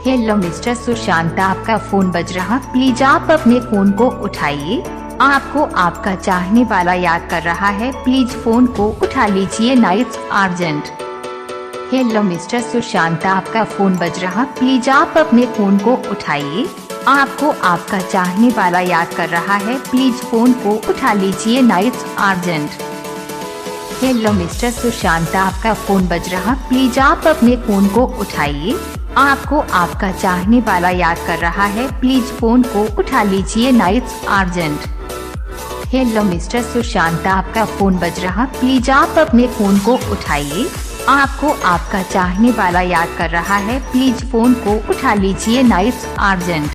Hello mister Sushant, आपका phone बज रहा, प्लीज आप अपने फोन को उठाइए। आपको आपका चाहने वाला याद कर रहा है, प्लीज फोन को उठा लीजिए, नाइट्स अर्जेंट। हेलो मिस्टर सुशांत, आपका फोन बज रहा, प्लीज आप अपने फोन को उठाइए। आपको आपका चाहने वाला याद कर रहा है, प्लीज फोन को उठा लीजिए, नाइट्स अर्जेंट। हेलो मिस्टर सुशांत, आपका फोन बज रहा, प्लीज आप अपने फोन को उठाइए। आपको आपका चाहने वाला याद कर रहा है, प्लीज फोन को उठा लीजिए, नाइट्स अर्जेंट। हेलो मिस्टर सुशांत, आपका फोन बज रहा, प्लीज आप अपने फोन को उठाइए। आपको आपका चाहने वाला याद कर रहा है, प्लीज फोन को उठा लीजिए, नाइट्स अर्जेंट।